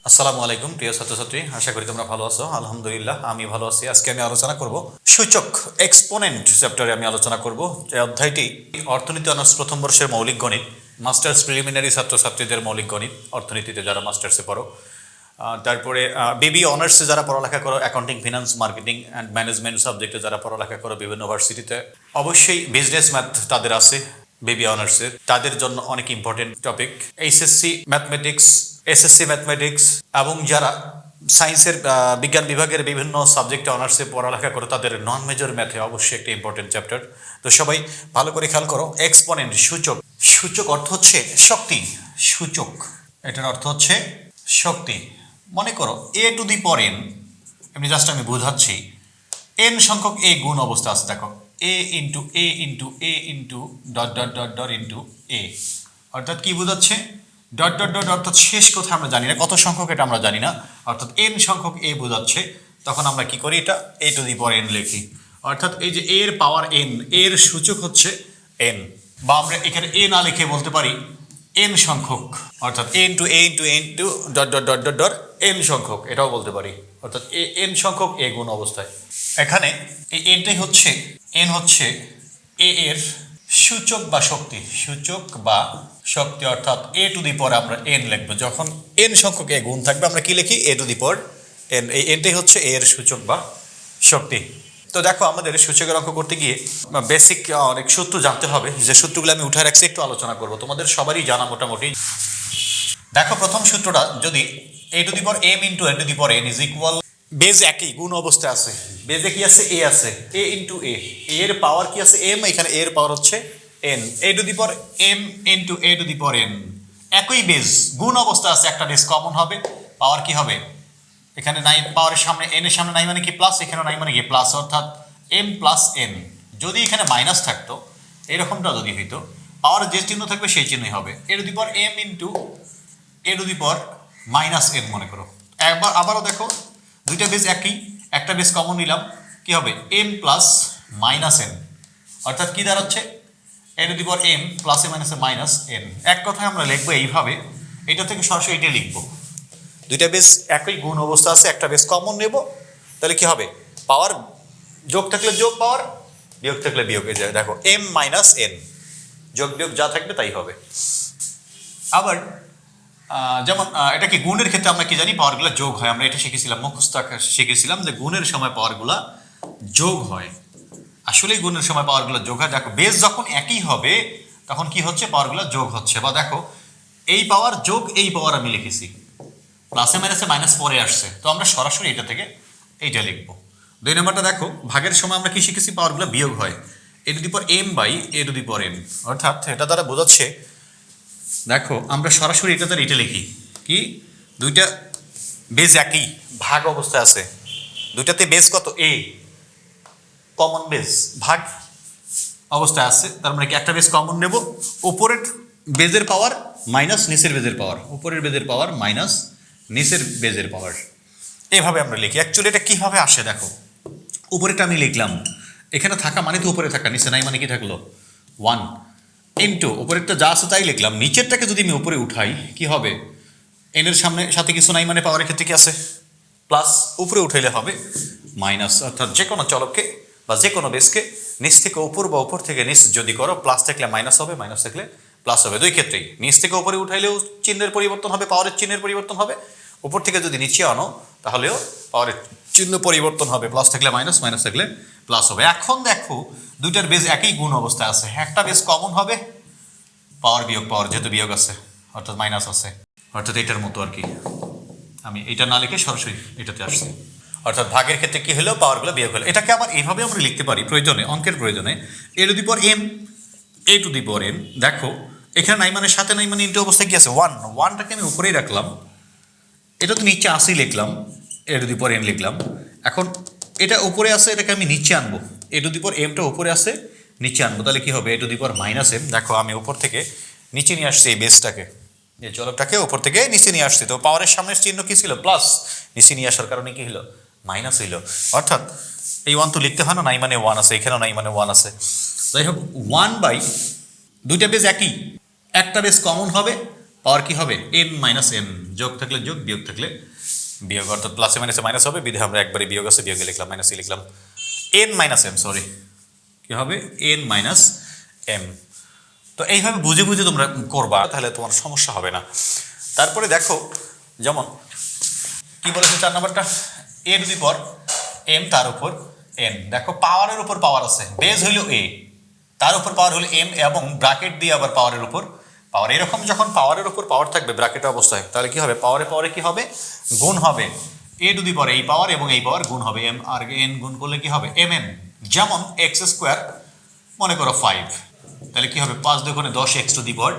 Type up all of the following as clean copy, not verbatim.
আসসালামু আলাইকুম প্রিয় ছাত্রছাত্রী, আশা করি তোমরা ভালো আছো। আলহামদুলিল্লাহ আমি ভালো আছি। আজকে আমি আলোচনা করব সূচক এক্সপোনেন্ট চ্যাপ্টারে আমি আলোচনা করব। যে অধ্যায়টি অর্থনীতি অনার্স প্রথম বর্ষের মৌলিক গণিত, মাস্টার্স প্রিলিমিনারি ছাত্রছাত্রীদের মৌলিক গণিত, অর্থনীতিতে যারা মাস্টার্সে পড়ো, তারপরে বিবি অনার্সে যারা পড়ালেখা করো, accounting, finance, marketing and management সাবজেক্টে যারা পড়ালেখা করো বিভিন্ন ভার্সিটিতে, অবশ্যই বিজনেস ম্যাথ তাদের আছে বিবি অনার্সের, তাদের জন্য অনেক important topic. HSC mathematics, SSC mathematics এবং যারা সায়েন্সের বিজ্ঞান বিভাগের বিভিন্ন সাবজেক্টে অনার্সে পড়ালেখা করো তাদের নন মেজর ম্যাথে অবশ্যই একটা ইম্পর্টেন্ট চ্যাপ্টার। তো সবাই ভালো করে খেয়াল করো। এক্সপোনেন্ট সূচক, সূচক অর্থ হচ্ছে শক্তি। সূচক এটার অর্থ হচ্ছে শক্তি। মনে করো a to the power n, এমনি জাস্ট আমি বোঝাচ্ছি, এন সংখ্যক এ গুণ অবস্থা আছে। দেখো a into a into a into dot dot dot dot into a, অর্থাৎ কি বোঝাচ্ছে? ডট ডট ডট অর্থাৎ শেষ কোথায় আমরা জানি না, কত সংখ্যক এটা আমরা জানি না, অর্থাৎ এন সংখ্যক এ বোঝাচ্ছে। তখন আমরা কি করি? এটা a to the power N লিখি। অর্থাৎ এই যে এর পাওয়ার এন, এর সূচক হচ্ছে এন, বা আমরা এখানে এ না লিখে বলতে পারি এন সংখ্যক, অর্থাৎ a into a into a into dot dot dot dot dot n সংখ্যক, এটাও বলতে পারি। অর্থাৎ এন সংখ্যক এ গুণ অবস্থায় এখানে এই এনটাই হচ্ছে, এন হচ্ছে এ এর সূচক বা শক্তি, সূচক বা শক্তি। অর্থাৎ এ টু দি পাওয়ার আমরা এন লিখবো। যখন এন সংখ্যক এ গুণ থাকবে আমরা কি লিখি? এ টু দি পাওয়ার এন। এই এনটাই হচ্ছে এর সূচক বা শক্তি। তো দেখো আমাদের সূচকের অঙ্ক করতে গিয়ে বেসিক অনেক সূত্র জানতে হবে, যে সূত্রগুলো আমি উঠে রাখছি একটু আলোচনা করব, তোমাদের সবারই জানা মোটামুটি। দেখো প্রথম সূত্রটা, যদি a to the power M into A to the power n is equal, base একই, গুণ অবস্থায় আছে, বেজে কি আছে? এ আছে, এ ইন্টু এ, এর পাওয়ার কি আছে? এম, এখানে এর পাওয়ার হচ্ছে N, A to the power M into A to the power N, একই বেজ, গুণ অবস্থা আছে, একটা বেজ কমন হবে, পাওয়ার কি হবে? এখানে নাই, পাওয়ারের সামনে এন এর সামনে নাই মানে কি প্লাস, এখানেও নাই মানে কি প্লাস, অর্থাৎ এম প্লাস এন। যদি এখানে মাইনাস থাকতো, এরকমটা যদি হইতো, পাওয়ার যে চিহ্ন থাকবে সেই চিহ্নই হবে। A to the power M into A to the power minus n মনে করো। একবার আবারও দেখো, দুইটা বেস একই, একটা বেস কমন নিলাম, কি হবে? এম প্লাস মাইনাস এন, অর্থাৎ কি দাঁড়াচ্ছে? A to the power m plus a minus a minus n. এক কথায় আমরা লিখবো এইভাবে, এটা থেকে সরাসরি এটা লিখবো। দুইটা বেস একই, গুণ অবস্থা আছে, একটা বেস কমন নেব, তাহলে কি হবে? পাওয়ার যোগ থাকলে যোগ পাওয়ার, বিয়োগ থাকলে বিয়োগে যায়। দেখো এম মাইনাস এন, যোগ বিয়োগ যা থাকবে তাই হবে। আবার যেমন এটা কি গুণের ক্ষেত্রে আমরা কি জানি? পাওয়ারগুলো যোগ হয়, আমরা এটা শিখেছিলাম, মুখস্থ শিখেছিলাম যে গুণের সময় পাওয়ারগুলা যোগ হয়। আসলেই গুণের সময় পাওয়ারগুলো যোগ হয়। দেখো বেস যখন একই হবে তখন কি হচ্ছে? পাওয়ারগুলো যোগ হচ্ছে। বা দেখো এই পাওয়ার যোগ এই পাওয়ার আমি লিখেছি, প্লাসে মাইনাসে মাইনাস পরে আসছে, তো আমরা সরাসরি এটা থেকে এইটা লিখবো। দুই নম্বরটা দেখো, ভাগের সময় আমরা কি শিখেছি? পাওয়ারগুলো বিয়োগ হয়, a to the power m by a to the power n, অর্থাৎ এটা দ্বারা বোঝাচ্ছে, দেখো আমরা সরাসরি এটা দ্বারা এটা লিখি কি, দুইটা বেজ একই, ভাগ অবস্থায় আছে, দুইটাতে বেজ কত? এ, কমন বেজ, ভাগ অবস্থায় আছে, তার মানে কি একটা বেজ কমন নেব, উপরের বেজের পাওয়ার মাইনাস নিচের বেজের পাওয়ার, উপরের বেজের পাওয়ার মাইনাস নিচের বেজের পাওয়ার, এভাবে আমরা লিখি। অ্যাকচুয়ালি এটা কিভাবে আসে দেখো, উপরেটা আমি লিখলাম, এখানে থাকা মানে তো উপরে থাকা, নিচে নাই মানে কি থাকলো? ওয়ান ইন্টু উপরেরটা যা আছে তাই লিখলাম, নিচেরটাকে যদি আমি উপরে উঠাই কি হবে? এনের সামনে সাথে কিছু নাই মানে পাওয়ারের ক্ষেত্রে কি আছে? প্লাস, উপরে উঠাইলে হবে মাইনাস। অর্থাৎ যে কোনো চলককে বা যে কোনো বেসকে নিচ থেকে উপর বা উপর থেকে নিচ যদি করো, প্লাস থাকলে মাইনাস হবে, মাইনাস থাকলে প্লাস হবে। দুই ক্ষেত্রেই নিচ থেকে উপরে উঠাইলেও চিহ্নের পরিবর্তন হবে, পাওয়ারের চিহ্নের পরিবর্তন হবে, উপর থেকে যদি নিচে আনো তাহলেও পাওয়ারের চিহ্ন পরিবর্তন হবে, প্লাস থাকলে মাইনাস, মাইনাস থাকলে প্লাস হবে। এখন দেখো দুইটার বেজ একই, গুণ অবস্থায় আছে, একটা বেজ কমন হবে, পাওয়ার বিয়োগ পাওয়ার, যেহেতু বিয়োগ আছে অর্থাৎ মাইনাস আছে, অর্থাৎ এটার মতো আর কি। আমি এটা না লিখে সরাসরি এটাতে আসছি, অর্থাৎ ভাগের ক্ষেত্রে কি হলো? পাওয়ারগুলো বিয়োগ হলো। এটাকে আবার এইভাবে আমরা লিখতে পারি প্রয়োজনে, অঙ্কের প্রয়োজনে, a to the power m a to the power n. দেখো এখানে নাই মানে সাথে নাই মানে ইন্টু অবস্থায় কি আছে? ওয়ান, ওয়ানটাকে আমি উপরেই রাখলাম, এটা তো নিচে আসেই লিখলাম, এ টু দি পাওয়ার এন লিখলাম। এখন এটা উপরে আছে, এটাকে আমি নিচে আনবো, এ টু দি পাওয়ার এমটা উপরে আছে, নিচে আনবো, তাহলে কি হবে? A to the power minus m. দেখো আমি উপর থেকে নিচে নিয়ে আসছি এই বেসটাকে, এই চলকটাকে উপর থেকে নিচে নিয়ে আসছি, তো পাওয়ারের সামনের চিহ্ন কি ছিল? প্লাস, নিচে নিয়ে আসার কারণে কি হলো? মাইনাস হইলো। অর্থাৎ এই ওয়ান তো লিখতে হয় না, নাই মানে ওয়ান আছে, এখানেও নাই মানে ওয়ান আছে। যাই হোক, ওয়ান বাই, দুইটা বেস একই, একটা বেস কমন হবে, পাওয়ার কি হবে n মাইনাস m, যোগ থাকলে যোগ, বিয়োগ থাকলে বিয়োগ, অর্থাৎ প্লাসে মাইনাসে মাইনাস হবে, বিধে আমরা একবারে বিয়োগ আছে বিয়োগে লিখলাম, মাইনাসে লিখলাম n মাইনাস m, সরি কি হবে n মাইনাস m। তো এইভাবে বুঝে বুঝে তোমরা করবা, তাহলে তোমার সমস্যা হবে না। তারপরে দেখো যেমন কি বলেছে 4 নম্বরটা, a to the power m তার উপর n। দেখো পাওয়ারের উপর পাওয়ার আছে, বেজ হইল a, তার উপর পাওয়ার হলো m, এবং ব্র্যাকেট দিয়ে আবার পাওয়ারের উপর পাওয়ার। এরকম যখন পাওয়ারের উপর পাওয়ার থাকবে ব্র্যাকেট অবস্থায়, তাহলে কি হবে, পাওয়ারে পাওয়ারে কি হবে, গুণ হবে। a টু দি পাওয়ার এই পাওয়ার এবং এই পাওয়ার গুণ হবে, m আর n গুণ করলে কি হবে mn। যেমন x স্কোয়ার মনে করো 5, তাহলে কি হবে 5 দুগুণে 10 x টু দি পাওয়ার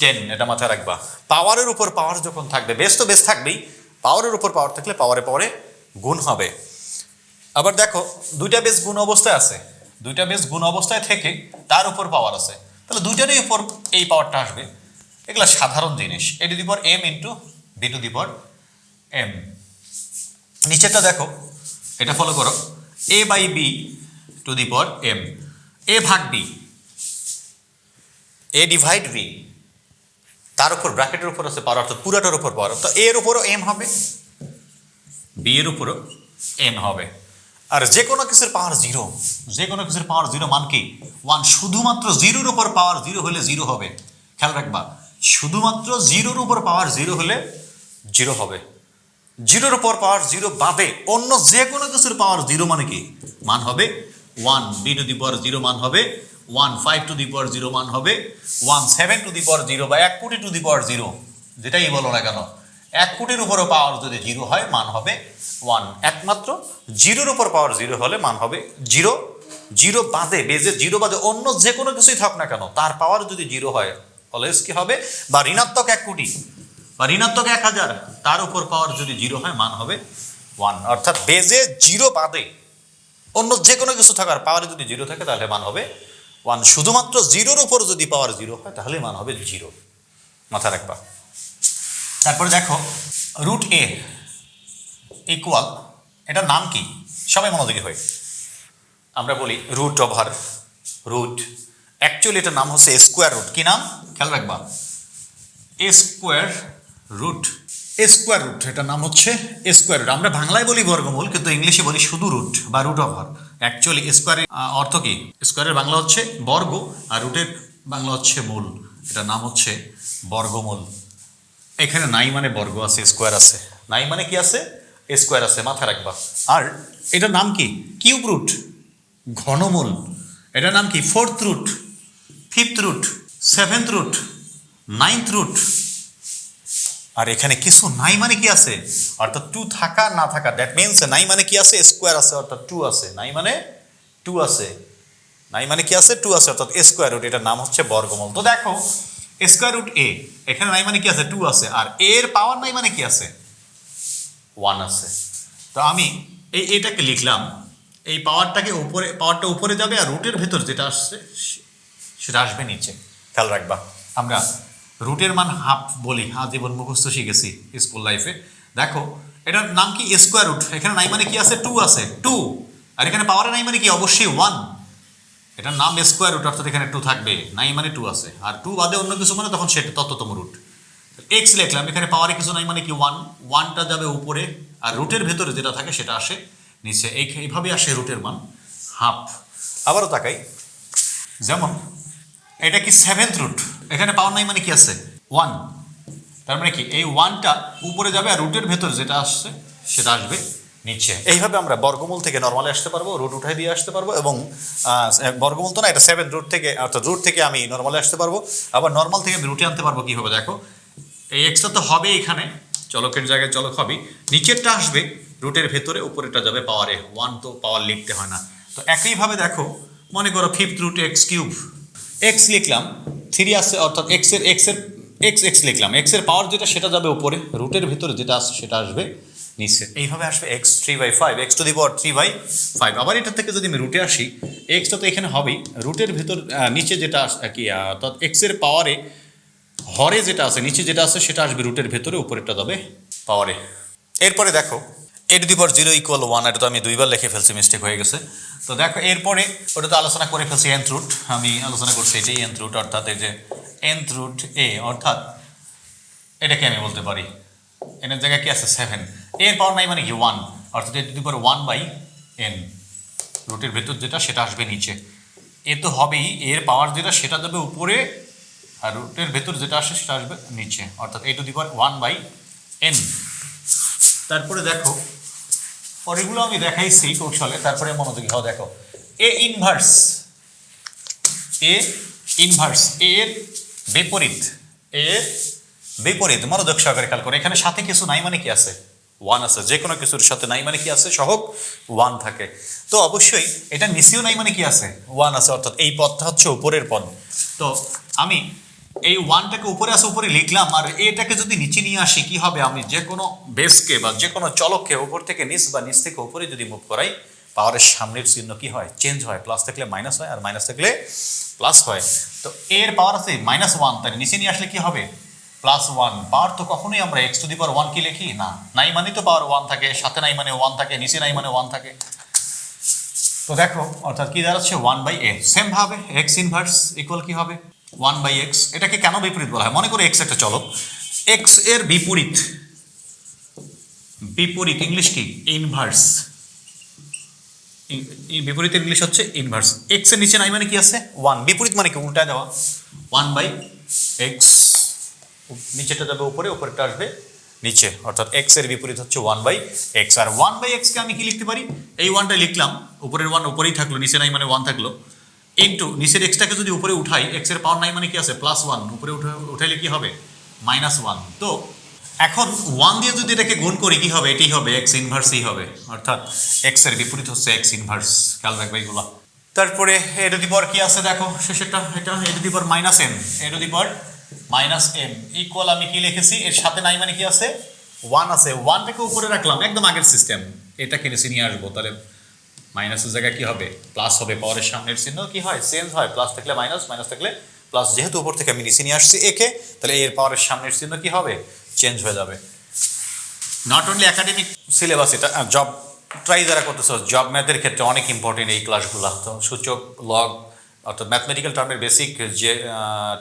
10, এটা মাথায় রাখবা। পাওয়ারের উপর পাওয়ার যখন থাকবে, বেস তো বেস থাকবেই, পাওয়ারের উপর পাওয়ার থাকলে পাওয়ারে পাওয়ারে গুণ হবে। আবার দেখো দুইটা বেস গুণ অবস্থায় আছে, দুইটা বেস গুণ অবস্থায় থেকে তার উপর পাওয়ার আছে, তাহলে দুইটারই উপর এই পাওয়ারটা আসবে। এগুলা সাধারণ জিনিস, a to the power m into b to the power m। নিচেরটা দেখো, এটা ফলো করো, a by b to the power m, a ভাগ b, a ডিভাইড b, তার উপর ব্র্যাকেটের উপর আছে পাওয়ার, অর্থাৎ পুরাটার উপর পাওয়ার, তো a এর উপরও m হবে, b এর উপরও m হবে। আর যে কোনো কিছুর পাওয়ার 0, যে কোনো কিছুর পাওয়ার 0 মান কি 1, শুধুমাত্র 0-র উপর পাওয়ার 0 হলে 0 হবে, খেয়াল রাখবা, শুধুমাত্র 0-র উপর পাওয়ার 0 হলে 0 হবে। 0-র উপর পাওয়ার 0 বাদে অন্য যে কোনো কিছুর পাওয়ার 0 মানে কি মান হবে 1, b টু দি পাওয়ার 0 মান হবে 1, 5 টু দি পাওয়ার 0 মান হবে 1, 7 টু দি পাওয়ার 0, বা 1 কোটি টু দি পাওয়ার 0, যেটাই বলো না কেন, 1 কোটির উপরও পাওয়ার যদি 0 হয় মান হবে 1। একমাত্র 0-র উপর পাওয়ার 0 হলে মান হবে 0। 0 বাদে, বেজে 0 বাদে অন্য যে কোনো কিছুই থাক না কেন, তার পাওয়ার যদি 0 হয় অলওয়েজ কি হবে, বা ঋণাত্মক 1 কোটি বা ঋণাত্মক 1000, তার উপর পাওয়ার যদি 0 হয় মান হবে 1। অর্থাৎ বেজে 0 বাদে অন্য যে কোনো কিছু থাকার পাওয়ারে যদি 0 থাকে তাহলে মান হবে 1, শুধুমাত্র 0-র উপর যদি পাওয়ার 0 হয় তাহলে মান হবে 0, মাথা রাখবা। তারপরে দেখো রুট a ইকুয়াল, এটার নাম কি, সবাই মনোযোগী হয়, আমরা বলি রুট ওভার রুট, অ্যাকচুয়ালি এটার নাম হচ্ছে স্কোয়ার রুট। কি নাম, খেয়াল রাখবা, স্কোয়ার রুট, স্কোয়ার রুট, এটার নাম হচ্ছে স্কোয়ার রুট। আমরা বাংলায় বলি বর্গমূল, কিন্তু ইংলিশে বলি শুধু রুট বা রুট ওভার। অ্যাকচুয়ালি স্কোয়ারের অর্থ কি, স্কোয়ারের বাংলা হচ্ছে বর্গ, আর রুটের বাংলা হচ্ছে মূল, এটার নাম হচ্ছে বর্গমূল। এখানে নাই মানে বর্গ আছে, স্কোয়ার আছে, নাই মানে কি আছে, স্কোয়ার আছে, মাথা রাখবা। আর এটার নাম কি, কিউব রুট, ঘনমূল। এটার নাম কি, fourth root, fifth root, seventh root, ninth root. আর এখানে কিছু নাই মানে কি আছে, অর্থাৎ 2 থাকা না থাকা, দ্যাট মিনস নাই মানে কি আছে, স্কোয়ার আছে, অর্থাৎ 2 আছে, নাই মানে 2 আছে, নাই মানে কি আছে, 2 আছে, অর্থাৎ স্কোয়ার রুট, এটার নাম হচ্ছে বর্গমূল। তো দেখো স্কোয়ার রুট a, এখানে নাই মানে কি আছে, 2 আছে, আর a এর পাওয়ার নাই মানে কি আছে, 1 আছে। তো আমি এটাকে লিখলাম, এই পাওয়ারটাকে উপরে, পাওয়ারটা উপরে যাবে, আর রুটের ভেতর যেটা আসছে সেটা আসবে নিচে। খেয়াল রাখবা, আমরা রুটের মান হাফ বলি, আজীবন মুখস্থ শিখেছি স্কুল লাইফে। দেখো এটার নাম কি, স্কোয়ার রুট, এখানে নাই মানে কি আছে, 2 আছে, 2, আর এখানে পাওয়ারে নাই মানে কি, অবশ্যই 1। এটার নাম স্কোয়ার রুট, অর্থাৎ এখানে 2 থাকবে, নাই মানে 2 আছে, আর 2 বাদে অন্য কিছু মানে তখন সেটা তততম রুট। এক্স লিখলাম, এখানে পাওয়ারে কিছু নাই মানে কি 1, 1টা যাবে উপরে, আর রুটের ভেতরে যেটা থাকে সেটা আসে নিচে, এইভাবে আসে রুটের মান হাফ। আবারও তাকাই, যেমন এটা কি 7th রুট, এখানে পাওয়ার নাই মানে কি আছে 1, তার মানে কি এই 1টা উপরে যাবে, আর রুটের ভেতর যেটা আসছে সেটা আসবে নিচে। এইভাবে আমরা বর্গমূল থেকে নর্মালে আসতে পারবো, রুট উঠাই দিয়ে আসতে পারবো, এবং বর্গমূল তো না, এটা 7 রুট থেকে, অর্থাৎ রুট থেকে আমি নর্মালে আসতে পারবো, আবার নর্মাল থেকে আমি রুটে আনতে পারবো। কি হবে দেখো, এই এক্সটা তো হবে এখানে, চলকের জায়গায় চলক হবে, নিচেরটা আসবে রুটের ভেতরে, উপরেরটা যাবে পাওয়ারে, 1 তো পাওয়ার লিখতে হয় না। তো একইভাবে দেখো, মনে করো 5th root x cube, x লিখলাম, 3 আসছে, অর্থাৎ এক্স লিখলাম, এক্স এর পাওয়ার যেটা সেটা যাবে উপরে, রুটের ভিতরে যেটা আসছে সেটা আসবে নিচে। এইভাবে আসবে এক্স 3/5, এক্স টু দি পাওয়ার 3/5। আবার এটা থেকে যদি আমি রুটে আসি, এক্সটা তো এখানে হবেই, রুটের ভিতর নিচে যেটা কি, অর্থাৎ এক্স এর পাওয়ারে হরে যেটা আছে, নিচে যেটা আছে সেটা আসবে রুটের ভেতরে, উপরেরটা যাবে পাওয়ারে। এরপরে দেখো a to the power 0 equal 1, এটা তো আমি 2বার লিখে ফেলছি, মিস্টেক হয়ে গেছে। তো দেখো এরপরে ওটা তো আলোচনা করে ফেলছি, nth রুট আমি আলোচনা করছি, এটাই nth রুট, অর্থাৎ এই যে nth রুট a, অর্থাৎ এটাকে আমি বলতে পারি এনের জায়গায় কি আছে 7, এর পাওয়ার নাই মানে কি 1, অর্থাৎ এ টু দি পাওয়ার 1/n, রুটের ভেতর যেটা সেটা আসবে নিচে। এ তো হবেই, এর পাওয়ার যেটা সেটা যাবে উপরে, আর রুটের ভেতর যেটা আসে সেটা আসবে নিচে, অর্থাৎ এ টু দি পাওয়ার 1/n। তারপরে দেখো পরেরগুলো আমি দেখাইছি কৌশলে, তারপরে মনোযোগী হও। দেখো এ ইনভার্স, এ ইনভার্স এর বিপরীত, এর বিপরীত মনোযোগ সহকারে খেয়াল করো। এখানে সাথে কিছু নাই মানে কি আছে 1 আছে, যে কোনো কিছুর সাথে নাই মানে কি আছে সহগ 1 থাকে। তো অবশ্যই এটা নিচেও নাই মানে কি আছে 1 আছে, অর্থাৎ এই পদটা হচ্ছে উপরের পদ। তো আমি এই 1টাকে উপরে আছে উপরে লিখলাম, আর এটাকে যদি নিচে নিয়ে আসি কি হবে, আমি যে কোনো বেসকে বা যে কোনো চলককে উপর থেকে নিচ বা নিচ থেকে উপরে যদি মুভ করাই, পাওয়ারের সামনের চিহ্ন কি হয় চেঞ্জ হয়, প্লাস থাকলে মাইনাস হয় আর মাইনাস থাকলে প্লাস হয়। তো এর পাওয়ার আছে -1, তাই নিচে নিয়ে আসলে কি হবে +1। পাওয়ার তো কখনোই আমরা x টু দি পাওয়ার 1 কি লিখি না, নাই মানে তো পাওয়ার 1 থাকে, সাথে নাই মানে 1 থাকে, নিচে নাই মানে 1 থাকে। তো দেখো অর্থাৎ কি দাঁড়াচ্ছে 1/a। সেম ভাবে x ইনভার্স ইকুয়াল কি হবে 1/x। এটাকে কেন বিপরীত বলা হয়, মনে করো x একটা চলক, x এর বিপরীত, বিপরীত ইংলিশ কি ইনভার্স, বিপরীত ইংলিশ হচ্ছে ইনভার্স। x এর নিচে নাই মানে কি আছে 1, বিপরীত মানে কি উল্টায় দেওয়া, 1/x, নিচেটা যাবে উপরে, উপরেটা আসবে নিচে, অর্থাৎ x এর বিপরীত হচ্ছে 1/x। আর 1/x কে আমি কি লিখতে পারি, এই 1টা লিখলাম, উপরের 1 উপরেই থাকলো, নিচে নাই মানে 1 থাকলো, ইনটু নিচের x টাকে যদি উপরে উঠাই, x এর পাওয়ার নাই মানে কি আছে +1, উপরে উঠাইলে কি হবে -1। তো এখন 1 দিয়ে যদি এটাকে গুণ করি কি হবে, এটাই হবে x ইনভার্সই হবে, অর্থাৎ x এর বিপরীত হচ্ছে x ইনভার্স। খেয়াল রাখবে এগুলো। তারপরে এ টু দি পাওয়ার কি আছে দেখো শেষেরটা, এটা a to the power -m, a to the power -m equal আমি কি লিখেছি, এর সাথে নাই মানে কি আছে 1 আছে, 1টাকে উপরে রাখলাম একদম আগের সিস্টেম, এটাকে নিচে নিয়ে আসবো, তাহলে মাইনাসের জায়গায় কি হবে প্লাস হবে, পাওয়ারের সামনের চিহ্ন কি হয় চেঞ্জ হয়, প্লাস থাকলে মাইনাস, মাইনাস থাকলে প্লাস, যেহেতু উপর থেকে আমি নিচে নিয়ে আসছি একে, তাহলে এর পাওয়ারের সামনের চিহ্ন কি হবে চেঞ্জ হয়ে যাবে। নট অনলি একাডেমিক সিলেবাস, এটা জব ট্রাই যারা করতেছ, জব ম্যাথের ক্ষেত্রে অনেক ইম্পর্টেন্ট এই ক্লাসগুলো। তো সূচক, লগ, অর্থাৎ ম্যাথমেটিক্যাল টার্মের বেসিক যে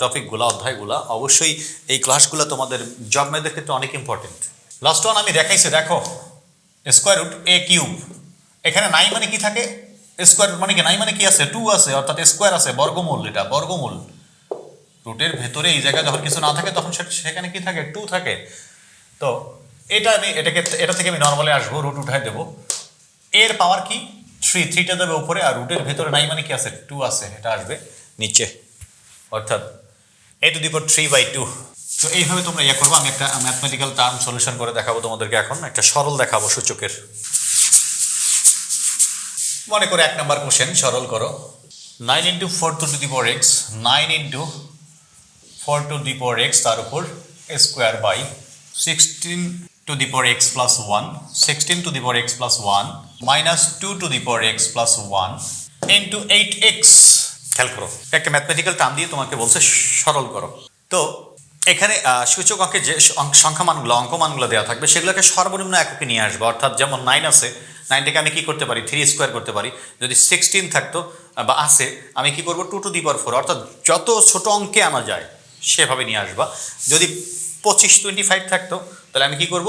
টপিকগুলো, অধ্যায়গুলো, অবশ্যই এই ক্লাসগুলো তোমাদের জব ম্যাথের ক্ষেত্রে অনেক ইম্পর্টেন্ট। লাস্ট ওয়ান আমি দেখাইছি, দেখো স্কোয়ার রুট a কিউব, এখানে নাই মানে কি থাকে স্কোয়ার রুট মানে কি, নাই মানে কি আছে 2 আছে, অর্থাৎ স্কোয়ার আছে, বর্গমূল, এটা বর্গমূল। রুটের ভেতরে এই জায়গায় যখন কিছু না থাকে তখন সেখানে কি থাকে 2 থাকে। তো এটা আমি এটা থেকে আমি নর্মালি আসবো, রুট উঠাই দেবো, এর পাওয়ার কি 3, 3টা দেবে উপরে, আর রুটের ভেতরে নাই মানে কি আছে 2 আছে, এটা আসবে নিচে, অর্থাৎ a টু দি পাওয়ার 3/2। তো এইভাবে তোমরা ইয়ে করবো। আমি একটা ম্যাথমেটিক্যাল টার্ম সলিউশন করে দেখাবো তোমাদেরকে, এখন একটা সরল দেখাবো সূচকের। মনে করে 1 নাম্বার কোশ্চেন, সরল করো 9 × 4 to the power x, 9 × 4 to the power x তার উপর square by 16 to the power x plus 1, 16 to the power x plus 1 minus 2 to the power x plus 1 into 8x। খেয়াল করো, একটা ম্যাথমেটিক্যাল টার্ম দিয়ে তোমাকে বলছে সরল করো। তো এখানে সূচক অঙ্কে যে সংখ্যা মানগুলো, অঙ্ক মানগুলো দেওয়া থাকবে সেগুলোকে সর্বনিম্ন এককে নিয়ে আসবে, অর্থাৎ যেমন 9 আছে, 9টাকে আমি কি করতে পারি 3 স্কোয়ার করতে পারি। যদি 16 থাকতো বা আছে, আমি কি করবো 2 টু দি পাওয়ার 4, অর্থাৎ যত ছোট অঙ্কে আনা যায় সেভাবে নিয়ে আসবা। যদি 25 থাকতো তাহলে আমি কি করব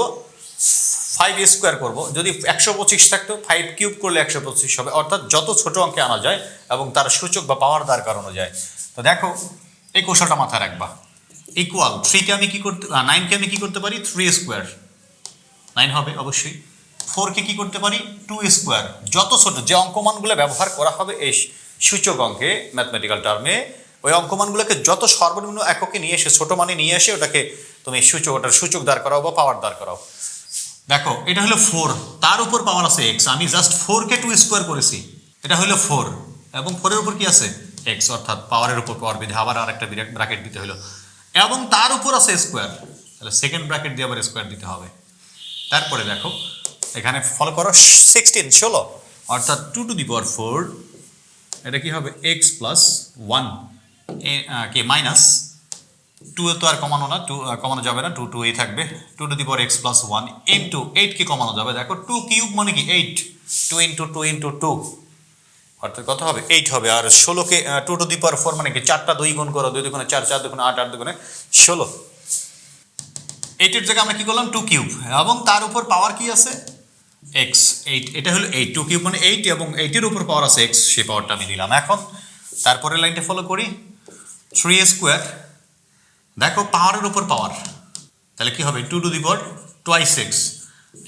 5 স্কোয়ার করব। যদি 125 থাকতো 5 কিউব করলে 125 হবে, অর্থাৎ যত ছোট অঙ্কে আনা যায় এবং তার সূচক বা পাওয়ার দ্বার করানো যায়। তো দেখো এই কৌশলটা মাথায় রাখবা। ইকুয়াল 3কে আমি কি করতে, 9কে আমি কি করতে পারি 3 স্কোয়ার, 9 হবে অবশ্যই। 4কে কি করতে পারি 2 স্কোয়ার। যত ছোট যে অঙ্কমানগুলো ব্যবহার করা হবে এই সূচক অঙ্কে ম্যাথমেটিক্যাল টার্মে, ওই অঙ্কমানগুলোকে যত সর্বনিম্ন এককে নিয়ে এসে, ছোট মানে নিয়ে এসে ওটাকে তুমি ওটার সূচক দাঁড় করাও বা পাওয়ার দাঁড় করাও। দেখো এটা হলো 4, তার উপর পাওয়ার আছে x, আমি জাস্ট 4কে 2 স্কোয়ার করেছি, এটা হলো 4 এবং 4-এর উপর কি আছে x, অর্থাৎ পাওয়ারের উপর পাওয়ার বিধে আবার আর একটা ব্র্যাকেট দিতে হলো, এবং তার উপর আছে স্কোয়ার, তাহলে সেকেন্ড ব্র্যাকেট দিয়ে আবার স্কোয়ার দিতে হবে। তারপরে দেখো এখানে ফলো করো 16, অর্থাৎ 2 টু দি পাওয়ার 4, এটা কি হবে x প্লাস 1 কি মাইনাস 2 তো আর কমানো না, 2 কমানো যাবে না, 2 2 এই থাকবে, 2 to the power x plus 1 into 8 কে কমানো যাবে, দেখো 2 কিউব মানে কি 8, 2 ইন্টু 2 ইন্টু 2, অর্থাৎ কত হবে 8 হবে। আর 16কে 2 টু দি পাওয়ার 4 মানে কি 4টা 2 গুণ করো, 2 দুগুণে 4, 4 দুগুণে 8, 8 দুগুণে 16। 8 এর জায়গায় আমরা কি করলাম 2 কিউব এবং তার উপর পাওয়ার কি আছে x 8 এটা হলো 8 2 কিউব মানে 8 এবং 8 এর উপর পাওয়ার আছে x সেই পাওয়ারটা আমি দিলাম। এখন তারপরের লাইনটা ফলো করি 3a স্কয়ার দেখো পাওয়ারের উপর পাওয়ার তাহলে কি হবে 2 to the power twice x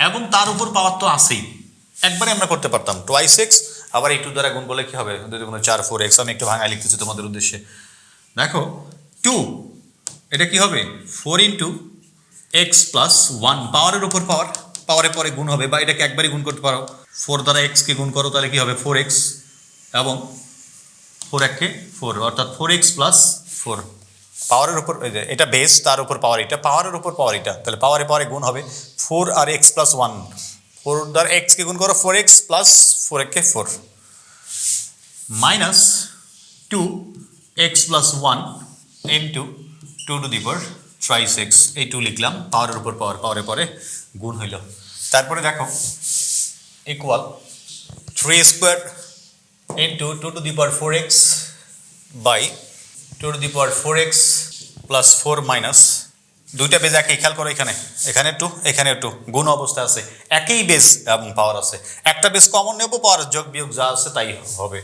এবং তার উপর পাওয়ার তো আছেই একবারে আমরা করতে পারতাম টুয়াইস x আবার এই 2 দ্বারা গুণ করলে কি হবে 2 দুগুণে 4 4x আমি একটু ভাঙায় লিখতেছি তোমাদের উদ্দেশ্যে দেখো 2 এটা কি হবে 4 ইন্টু x প্লাস 1 পাওয়ারের উপর পাওয়ার পাওয়ারে পরে গুণ হবে বা এটাকে একবারই গুণ করতে পারো 4 দ্বারা x কে গুণ করো তাহলে কি হবে 4x এবং 4 একে 4 অর্থাৎ 4x প্লাস 4 পাওয়ারের উপর এটা বেস তার উপর পাওয়ার এটা পাওয়ারের উপর পাওয়ার এটা তাহলে পাওয়ারে পাওয়ারে গুণ হবে 4 আর x প্লাস 1 4 দ্বারা x কে গুণ করো 4x প্লাস 4 একে 4 minus 2x plus 1 into 2 to the power thrice x এই 2 লিখলাম পাওয়ারের উপর পাওয়ার পাওয়ারে পরে গুণ হইল তারপরে দেখো equal 3 square into 2 to the power 4x by 2 to the power 4x plus 4 minus দুইটা বেজ একই খেয়াল করো এখানে 2 এখানে 2 গুণ অবস্থা আছে একই বেজ এবং পাওয়ার আছে একটা বেজ কমন নেব পাওয়ার যোগ বিয়োগ যা আছে তাই হবে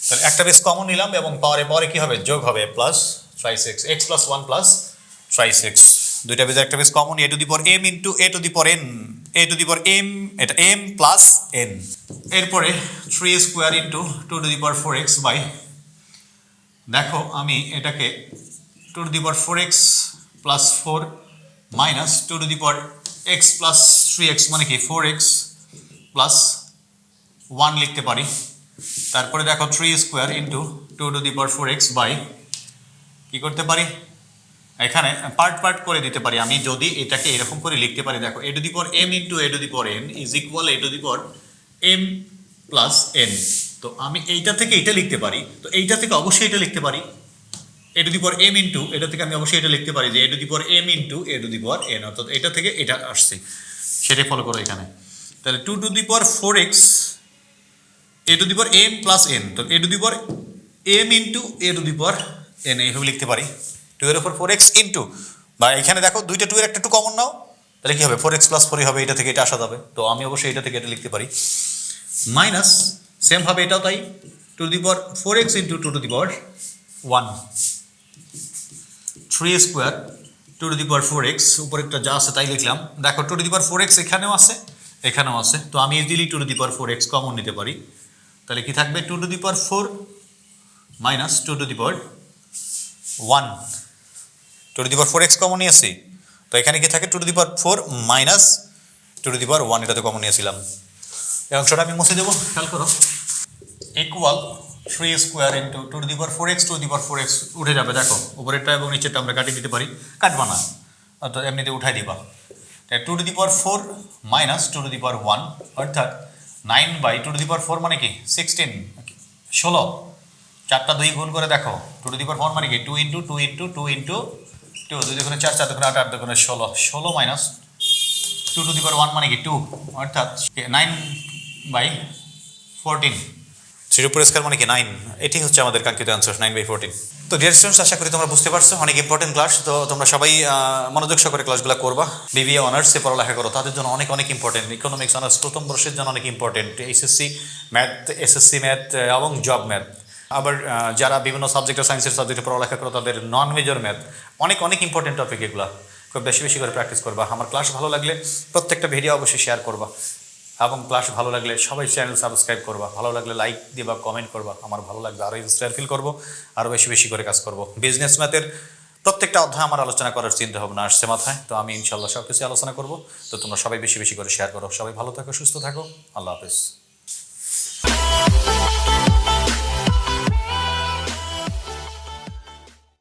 তাহলে একটা বেজ কমন নিলাম এবং পাওয়ারে পরে কি হবে যোগ হবে plus thrice x x plus 1 plus thrice x দুইটা বেজ একটা base common a to the power m into a to the power n a to the power m এটা m প্লাস n এরপরে 3 square into 2 to the power 4x by দেখো আমি এটাকে 2 to the power 4x plus 4 minus 2 to the power x plus 3x মানে কি 4x plus 1 লিখতে পারি তারপরে দেখো 3 square into 2 to the power 4x by কি করতে পারি এখানে পার্ট পার্ট করে দিতে পারি আমি যদি এটাকে এরকম করে লিখতে পারি দেখো a to the power m into a to the power n is equal a to the power m plus n তো আমি এইটা থেকে এটা লিখতে পারি তো এইটা থেকে অবশ্যই এটা লিখতে পারি a to the power m into এটা থেকে আমি অবশ্যই এটা লিখতে পারি যে a to the power m into a to the power n অর্থাৎ এটা থেকে এটা আসছে সেটাই ফলো করো এখানে তাহলে 2 to the power 4x a to the power m plus n তো a to the power m into a to the power n এইভাবে লিখতে পারি 2 এর উপর 4x ইনটু বা এখানে দেখো দুইটা 2 এর একটা 2 কমন নাও তাহলে কি হবে 4x প্লাস 4 হবে এটা থেকে এটা আসা যাবে তো আমি অবশ্যই এটা থেকে এটা লিখতে পারি মাইনাস সেম ভাবে এটাও তাই 2 to the power 4x into 2 to the power 1 3 square 2 to the power 4x উপরেরটা যা আছে তাই লিখলাম দেখো 2 টু দি পাওয়ার 4x এখানেও আছে তো আমি easily 2 to the power 4x common নিতে পারি তাহলে কি থাকবে 2 to the power 4 minus 2 to the power 1 2 to the power 4x common নিয়েছি তো এখানে কি থাকে 2 to the power 4 minus 2 to the power 1 এটাতে কমন নিয়েছিলাম এই অংশটা আমি মুছে দেব খেয়াল করো equal 3 square into 2 to the power 4x 2 to the power 4x উঠে যাবে দেখো উপরেরটা এবং নিচেরটা আমরা কাটিয়ে দিতে পারি কাটবা না অর্থাৎ এমনিতে উঠাই দিবা তাই 2 to the power 4 minus 2 to the power 1 অর্থাৎ 9 বাই 2 টু দি পাওয়ার 4 মানে কি 16 চারটা 2 গুণ করে দেখো 2 টু দি পাওয়ার 4 মানে কি 2 ইনটু 2 ইনটু 2 ইনটু 2 2 দুগুণে 4 4 দুগুণে 8 8 দুগুণে 16 মাইনাস 2 টু দি পাওয়ার 1 মানে কি 2 অর্থাৎ 9 বাই 14 3 উপর স্কয়ার মানে কি 9 এটি হচ্ছে আমাদের কাঙ্ক্ষিত অ্যানসার 9 বাই 14 তো ডিয়ার স্টুডেন্টস আশা করি তোমরা বুঝতে পারছো অনেক ইম্পর্টেন্ট ক্লাস তো তোমরা সবাই মনোযোগ সহকারে ক্লাসগুলো করবা বিবিএ অনার্সে পড়ালেখা করো তাদের জন্য অনেক অনেক ইম্পর্টেন্ট ইকোনমিক্স অনার্স প্রথম বর্ষের জন্য অনেক important HSC math SSC math এবং জব ম্যাথ আবার যারা বিভিন্ন সাবজেক্টে সায়েন্সের সাবজেক্টে পড়ালেখা করো তাদের নন মেজর ম্যাথ অনেক অনেক ইম্পর্টেন্ট টপিক এগুলো খুব বেশি বেশি করে প্র্যাকটিস করবা আমার ক্লাস ভালো লাগলে প্রত্যেকটা ভিডিও অবশ্যই শেয়ার করবা এবং ক্লাস ভালো লাগলে সবাই চ্যানেল সাবস্ক্রাইব করবা ভালো লাগলে লাইক দিবা কমেন্ট করবা আমার ভালো লাগবে আরও ইন্সপায়ার ফিল করবো আরও বেশি বেশি করে কাজ করবো বিজনেস ম্যাথের প্রত্যেকটা অধ্যায় আমার আলোচনা করার চিন্তা ভাবনা আসছে মাথায় তো আমি ইনশাল্লাহ সব কিছু আলোচনা করবো তো তোমরা সবাই বেশি বেশি করে শেয়ার করো সবাই ভালো থাকো সুস্থ থাকো আল্লাহ হাফেজ